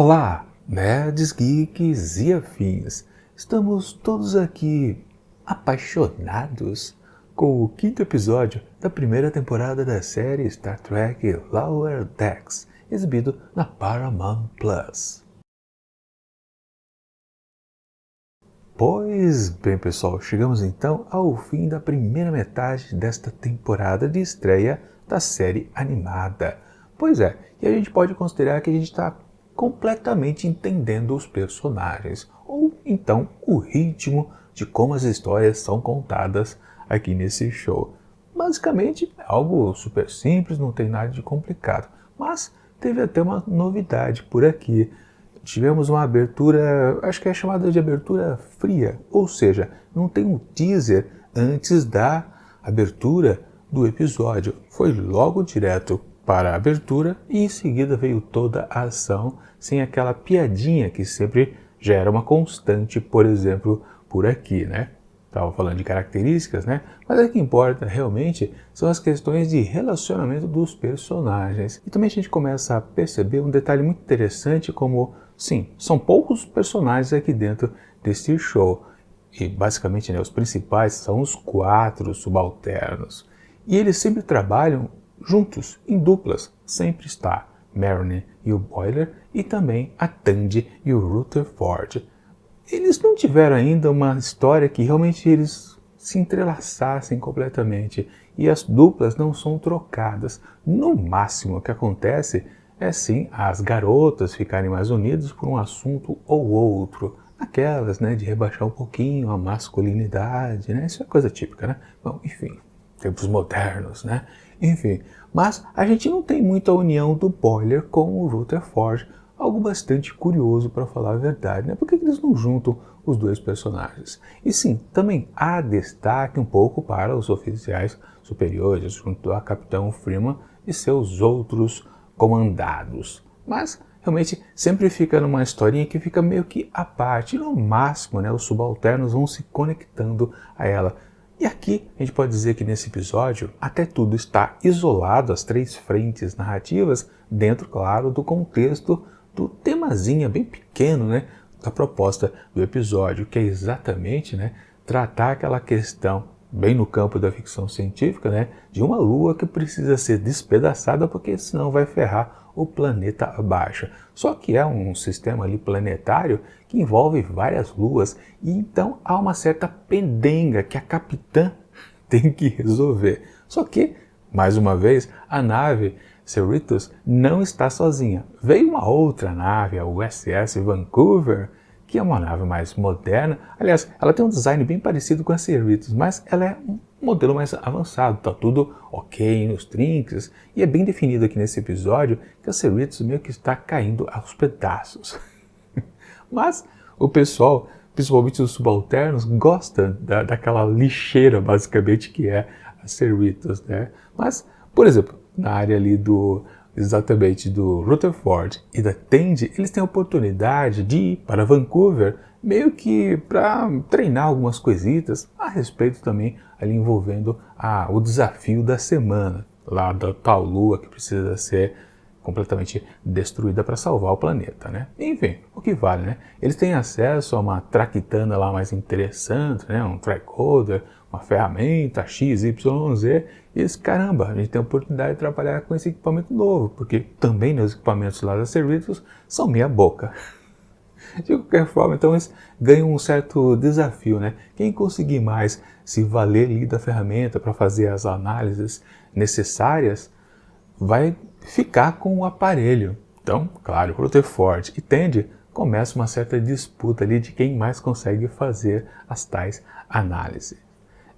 Olá, nerds, geeks e afins. Estamos todos aqui apaixonados com o quinto episódio da primeira temporada da série Star Trek Lower Decks, exibido na Paramount Plus. Pois bem, pessoal, chegamos então ao fim da primeira metade desta temporada de estreia da série animada. Pois é, e a gente pode considerar que a gente está completamente entendendo os personagens, ou então o ritmo de como as histórias são contadas aqui nesse show. Basicamente é algo super simples, não tem nada de complicado, mas teve até uma novidade por aqui. Tivemos uma abertura, acho que é chamada de abertura fria, ou seja, não tem um teaser antes da abertura do episódio. Foi logo direto para a abertura e em seguida veio toda a ação, sem aquela piadinha que sempre já era uma constante, por exemplo, por aqui, né? Estava falando de características, né? Mas o que importa realmente são as questões de relacionamento dos personagens. E também a gente começa a perceber um detalhe muito interessante como, sim, são poucos personagens aqui dentro desse show. E basicamente, né, os principais são os 4 subalternos. E eles sempre trabalham juntos, em duplas. Sempre está Mariner e o Boiler e também a Tandy e o Rutherford. Eles não tiveram ainda uma história que realmente eles se entrelaçassem completamente e as duplas não são trocadas. No máximo o que acontece é sim as garotas ficarem mais unidas por um assunto ou outro. Aquelas, né, de rebaixar um pouquinho a masculinidade, né? Isso é coisa típica, né? Bom, enfim, tempos modernos, né? Enfim, mas a gente não tem muita união do Boiler com o Rutherford. Algo bastante curioso, para falar a verdade, né? Por que eles não juntam os dois personagens? E sim, também há destaque um pouco para os oficiais superiores, junto a Capitão Freeman e seus outros comandados. Mas, realmente, sempre fica numa historinha que fica meio que à parte. E no máximo, né, os subalternos vão se conectando a ela. E aqui a gente pode dizer que nesse episódio até tudo está isolado, as 3 frentes narrativas, dentro, claro, do contexto do temazinha bem pequeno, né, da proposta do episódio, que é exatamente, né, tratar aquela questão bem no campo da ficção científica, né, de uma lua que precisa ser despedaçada porque senão vai ferrar o planeta abaixo. Só que é um sistema ali planetário que envolve várias luas e então há uma certa pendenga que a capitã tem que resolver. Só que, mais uma vez, a nave Cerritos não está sozinha. Veio uma outra nave, a USS Vancouver, que é uma nave mais moderna. Aliás, ela tem um design bem parecido com a Cerritos, mas ela é um modelo mais avançado. Está tudo ok nos trinques. E é bem definido aqui nesse episódio que a Cerritos meio que está caindo aos pedaços. Mas o pessoal, principalmente os subalternos, gosta daquela lixeira, basicamente, que é a Cerritos, né? Mas, por exemplo, na área ali exatamente do Rutherford e da Tandy, eles têm a oportunidade de ir para Vancouver meio que para treinar algumas coisitas a respeito também ali envolvendo o desafio da semana, lá da tal lua que precisa ser completamente destruída para salvar o planeta, né? Enfim, o que vale, né? Eles têm acesso a uma traquitana lá mais interessante, né? Um tricorder, uma ferramenta XYZ, e eles, caramba, a gente tem a oportunidade de trabalhar com esse equipamento novo, porque também os equipamentos lá da Cerritos são meia boca. De qualquer forma, então eles ganham um certo desafio, né? Quem conseguir mais se valer ali da ferramenta para fazer as análises necessárias, vai ficar com o aparelho. Então, claro, Rutherford e Tandy começa uma certa disputa ali de quem mais consegue fazer as tais análises.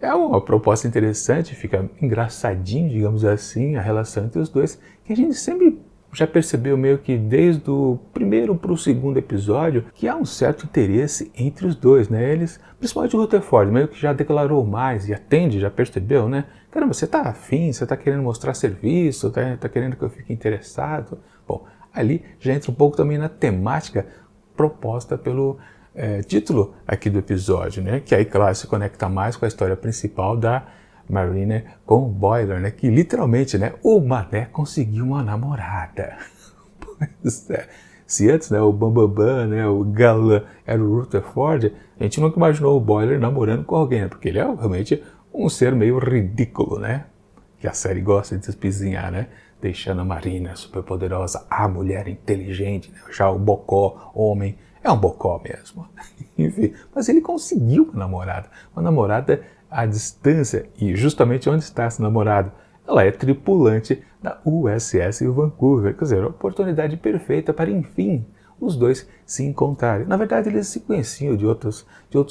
É uma proposta interessante, fica engraçadinho, digamos assim, a relação entre os dois, que a gente sempre já percebeu meio que desde o primeiro para o segundo episódio que há um certo interesse entre os dois, né? Eles, principalmente o Rutherford, meio que já declarou mais, e a Tandy já percebeu, né? Caramba, você tá afim, você tá querendo mostrar serviço, tá querendo que eu fique interessado. Bom, ali já entra um pouco também na temática proposta pelo título aqui do episódio, né? Que aí, claro, se conecta mais com a história principal da Mariner com o Boiler, né? Que literalmente, né, o Mané conseguiu uma namorada. Pois é. Se antes, né, o Bambambam, né, o galã era o Rutherford, a gente nunca imaginou o Boiler namorando com alguém, né, porque ele é realmente um ser meio ridículo, né? Que a série gosta de espizinhar, né? Deixando a Marina superpoderosa, a mulher inteligente, né? Já o Bocó, homem, é um Bocó mesmo. Enfim, mas ele conseguiu uma namorada à distância, e justamente onde está essa namorada? Ela é tripulante da USS Vancouver, quer dizer, a oportunidade perfeita para, enfim, os dois se encontrarem. Na verdade, eles se conheciam de outros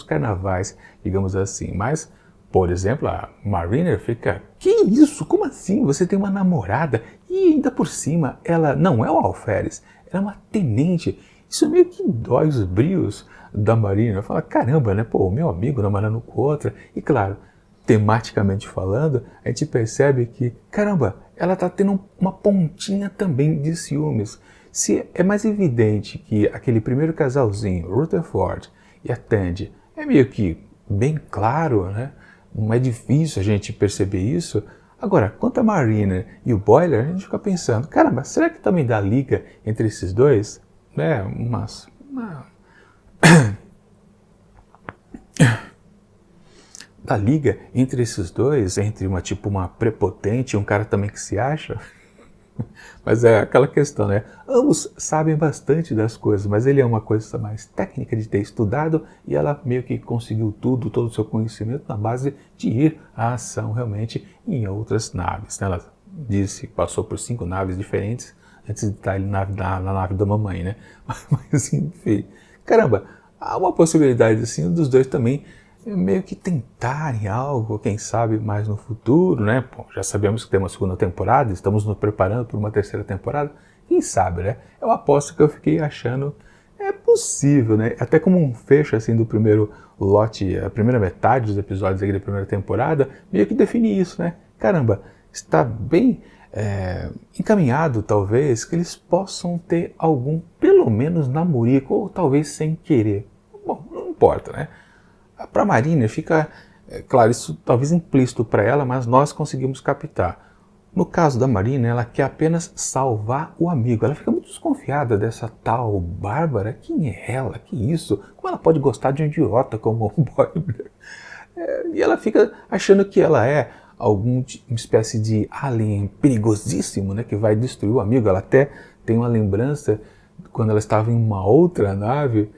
carnavais, digamos assim, mas, por exemplo, a Mariner fica, que isso? Como assim? Você tem uma namorada e ainda por cima ela não é o alferes, ela é uma tenente. Isso meio que dói os brios da Mariner. Fala, caramba, né? Pô, meu amigo namorando com outra. E claro, tematicamente falando, a gente percebe que, caramba, ela está tendo uma pontinha também de ciúmes. Se é mais evidente que aquele primeiro casalzinho, Rutherford e a Tandy, é meio que bem claro, né? Não é difícil a gente perceber isso. Agora, quanto a Mariner e o Boiler, a gente fica pensando, caramba, será que também dá liga entre esses dois? É, da liga entre esses dois, entre uma prepotente e um cara também que se acha. Mas é aquela questão, né? Ambos sabem bastante das coisas, mas ele é uma coisa mais técnica de ter estudado e ela meio que conseguiu todo o seu conhecimento na base de ir à ação realmente em outras naves, né? Ela disse que passou por 5 naves diferentes antes de estar na nave da mamãe, né? Mas enfim, caramba, há uma possibilidade assim dos dois também meio que tentarem algo, quem sabe mais no futuro, né? Bom, já sabemos que tem uma segunda temporada, estamos nos preparando para uma terceira temporada, quem sabe, né? É uma aposta que eu fiquei achando é possível, né? Até como um fecho assim do primeiro lote, a primeira metade dos episódios aqui da primeira temporada, meio que define isso, né? Caramba, está bem encaminhado, talvez, que eles possam ter algum, pelo menos namorico, ou talvez sem querer. Bom, não importa, né? Para a Mariner fica, claro, isso talvez implícito para ela, mas nós conseguimos captar. No caso da Mariner, ela quer apenas salvar o amigo. Ela fica muito desconfiada dessa tal Bárbara. Quem é ela? Que isso? Como ela pode gostar de um idiota como o Boiler? E ela fica achando que ela é uma espécie de alien perigosíssimo, né, que vai destruir o amigo. Ela até tem uma lembrança quando ela estava em uma outra nave,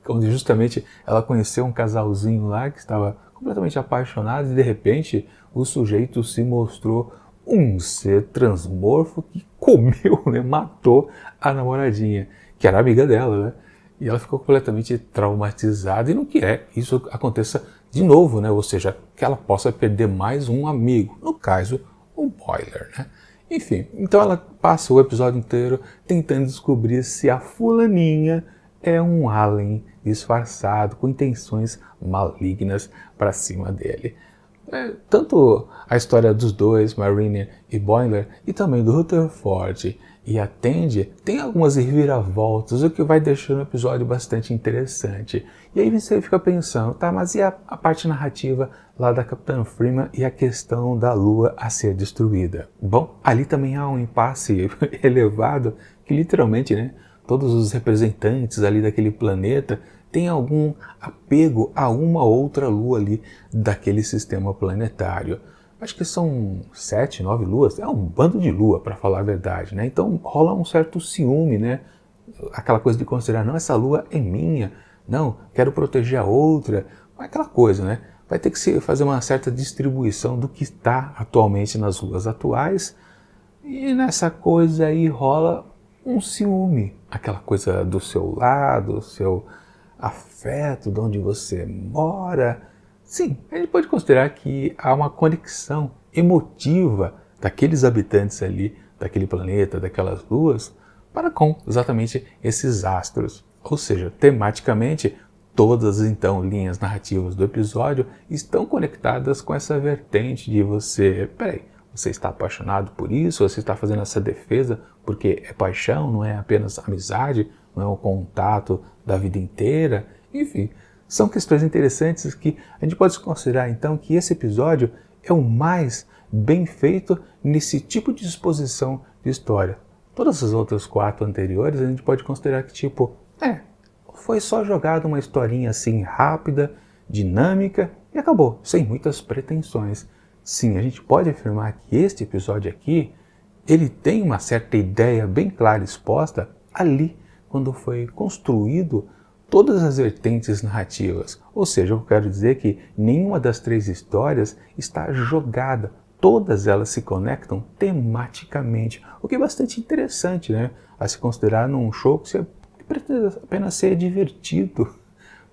onde justamente ela conheceu um casalzinho lá que estava completamente apaixonado e de repente o sujeito se mostrou um ser transmorfo que comeu, né, matou a namoradinha, que era amiga dela, né? E ela ficou completamente traumatizada e não quer que isso aconteça de novo, né? Ou seja, que ela possa perder mais um amigo, no caso, o Boiler, né? Enfim, então ela passa o episódio inteiro tentando descobrir se a fulaninha é um alien disfarçado com intenções malignas para cima dele. Tanto a história dos dois, Mariner e Boiler, e também do Rutherford e a Tandy, tem algumas reviravoltas, o que vai deixando o episódio bastante interessante. E aí você fica pensando, tá, mas e a parte narrativa lá da Capitã Freeman e a questão da Lua a ser destruída? Bom, ali também há um impasse elevado que literalmente, né, todos os representantes ali daquele planeta têm algum apego a uma outra lua ali daquele sistema planetário. Acho que são 7, 9 luas, é um bando de lua, para falar a verdade, né? Então rola um certo ciúme, né? Aquela coisa de considerar, não, essa lua é minha, não, quero proteger a outra, aquela coisa, né? Vai ter que se fazer uma certa distribuição do que está atualmente nas luas atuais, e nessa coisa aí rola um ciúme, aquela coisa do seu lado, seu afeto, de onde você mora. Sim, a gente pode considerar que há uma conexão emotiva daqueles habitantes ali, daquele planeta, daquelas luas, para com exatamente esses astros. Ou seja, tematicamente, todas então linhas narrativas do episódio estão conectadas com essa vertente de você, você está apaixonado por isso, você está fazendo essa defesa porque é paixão, não é apenas amizade, não é um contato da vida inteira, enfim. São questões interessantes que a gente pode considerar então que esse episódio é o mais bem feito nesse tipo de exposição de história. Todas as outras 4 anteriores a gente pode considerar que tipo, foi só jogada uma historinha assim rápida, dinâmica e acabou, sem muitas pretensões. Sim, a gente pode afirmar que este episódio aqui, ele tem uma certa ideia bem clara exposta ali, quando foi construído todas as vertentes narrativas. Ou seja, eu quero dizer que nenhuma das 3 histórias está jogada, todas elas se conectam tematicamente, o que é bastante interessante, né? A se considerar num show que pretende apenas ser divertido,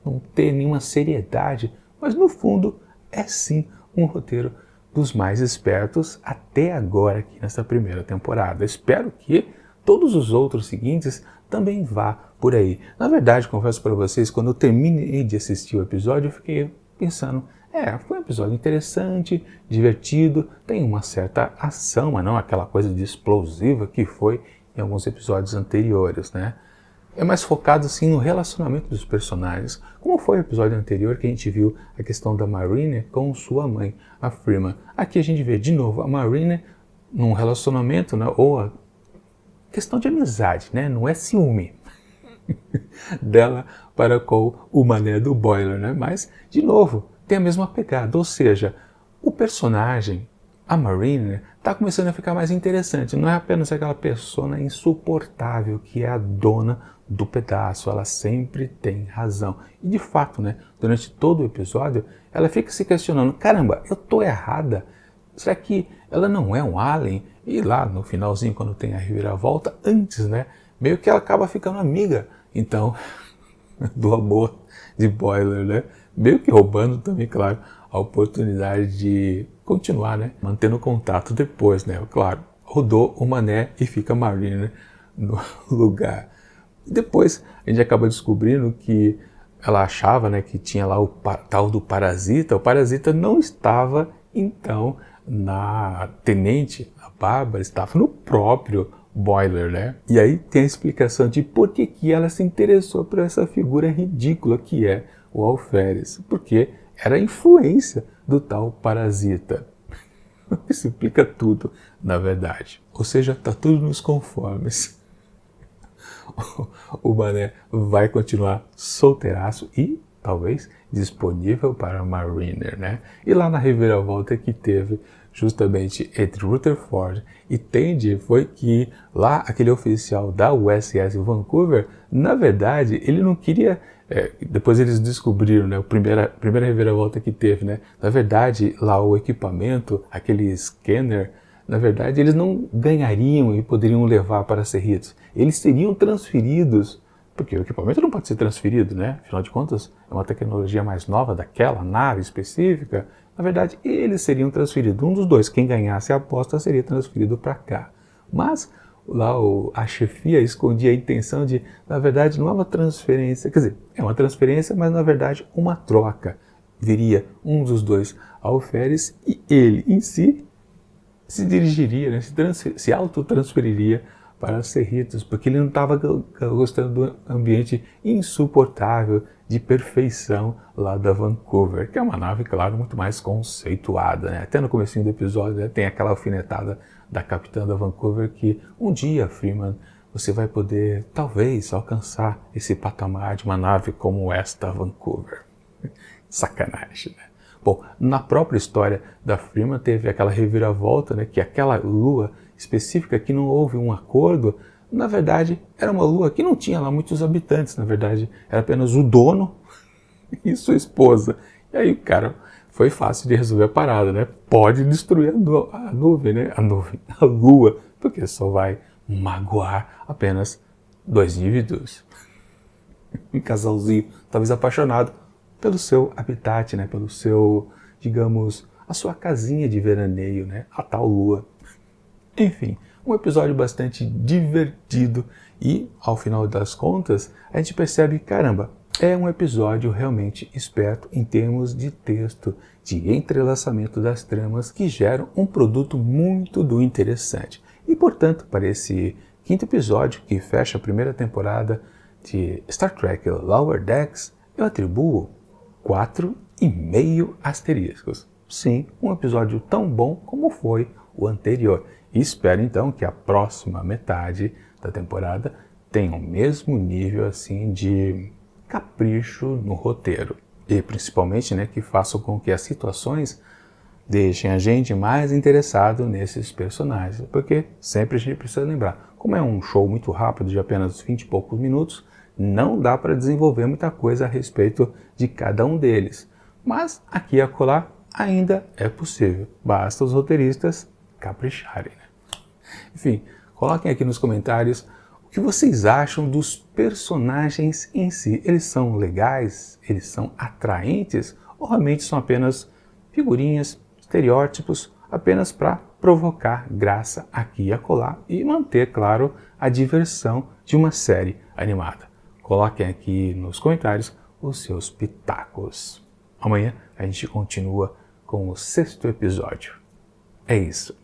não ter nenhuma seriedade, mas no fundo é sim um roteiro dos mais espertos até agora aqui nessa primeira temporada. Espero que todos os outros seguintes também vá por aí. Na verdade, confesso para vocês, quando eu terminei de assistir o episódio, eu fiquei pensando, foi um episódio interessante, divertido, tem uma certa ação, mas não aquela coisa de explosiva que foi em alguns episódios anteriores, né? É mais focado assim no relacionamento dos personagens, como foi o episódio anterior que a gente viu a questão da Mariner com sua mãe, a Freeman. Aqui a gente vê de novo a Mariner num relacionamento, né, ou a questão de amizade, né, não é ciúme dela para com o mané do Boiler, né, mas de novo tem a mesma pegada, ou seja, o personagem, a Mariner, está começando a ficar mais interessante, não é apenas aquela persona insuportável que é a dona do pedaço, ela sempre tem razão. E de fato, né, durante todo o episódio, ela fica se questionando, caramba, eu tô errada? Será que ela não é um alien? E lá no finalzinho, quando tem a reviravolta, antes, né, meio que ela acaba ficando amiga, então, do amor de Boiler, né, meio que roubando também, claro, a oportunidade de continuar, né, mantendo contato depois, né, claro, rodou o mané e fica a Mariner no lugar. Depois a gente acaba descobrindo que ela achava, né, que tinha lá o tal do parasita. O parasita não estava, então, na tenente, a Bárbara, estava no próprio Boiler, né? E aí tem a explicação de por que ela se interessou por essa figura ridícula que é o Alferes. Porque era a influência do tal parasita. Isso explica tudo, na verdade. Ou seja, está tudo nos conformes. O mané vai continuar solteiraço e talvez disponível para Mariner, né? E lá na reviravolta que teve justamente entre Rutherford e Tandy foi que lá aquele oficial da USS Vancouver, na verdade, ele não queria... depois eles descobriram, né, a primeira reviravolta que teve, né? Na verdade, lá o equipamento, aquele scanner, na verdade, eles não ganhariam e poderiam levar para Cerritos. Eles seriam transferidos, porque o equipamento não pode ser transferido, né? Afinal de contas, é uma tecnologia mais nova daquela nave específica. Na verdade, eles seriam transferidos. Um dos dois, quem ganhasse a aposta, seria transferido para cá. Mas lá a chefia escondia a intenção de, na verdade, não é uma transferência, quer dizer, é uma transferência, mas na verdade uma troca. Viria um dos dois Alferes e ele em si se dirigiria, né, se autotransferiria para Cerritos, porque ele não estava gostando do ambiente insuportável de perfeição lá da Vancouver, que é uma nave, claro, muito mais conceituada, né? Até no comecinho do episódio, né, tem aquela alfinetada da capitã da Vancouver que um dia, Freeman, você vai poder, talvez, alcançar esse patamar de uma nave como esta Vancouver. Sacanagem, né? Bom, na própria história da Freeman teve aquela reviravolta, né, que aquela lua específica que não houve um acordo, na verdade era uma lua que não tinha lá muitos habitantes, na verdade era apenas o dono e sua esposa. E aí, cara, foi fácil de resolver a parada, né? Pode destruir a nuvem, né? A lua, porque só vai magoar apenas 2 indivíduos. Um casalzinho, talvez apaixonado pelo seu habitat, né? Pelo seu, digamos, a sua casinha de veraneio, né? A tal lua. Enfim, um episódio bastante divertido e, ao final das contas, a gente percebe que, caramba, é um episódio realmente esperto em termos de texto, de entrelaçamento das tramas que geram um produto muito interessante. E, portanto, para esse 5º episódio que fecha a primeira temporada de Star Trek Lower Decks, eu atribuo 4,5 asteriscos. Sim, um episódio tão bom como foi o anterior. E espero então que a próxima metade da temporada tenha o mesmo nível assim de capricho no roteiro. E principalmente, né, que façam com que as situações deixem a gente mais interessado nesses personagens. Porque sempre a gente precisa lembrar, como é um show muito rápido de apenas 20 e poucos minutos, não dá para desenvolver muita coisa a respeito de cada um deles. Mas aqui e acolá ainda é possível. Basta os roteiristas capricharem, né? Enfim, coloquem aqui nos comentários o que vocês acham dos personagens em si. Eles são legais? Eles são atraentes? Ou realmente são apenas figurinhas, estereótipos, apenas para provocar graça aqui e acolá e manter, claro, a diversão de uma série animada? Coloquem aqui nos comentários os seus pitacos. Amanhã a gente continua com o 6º episódio. É isso.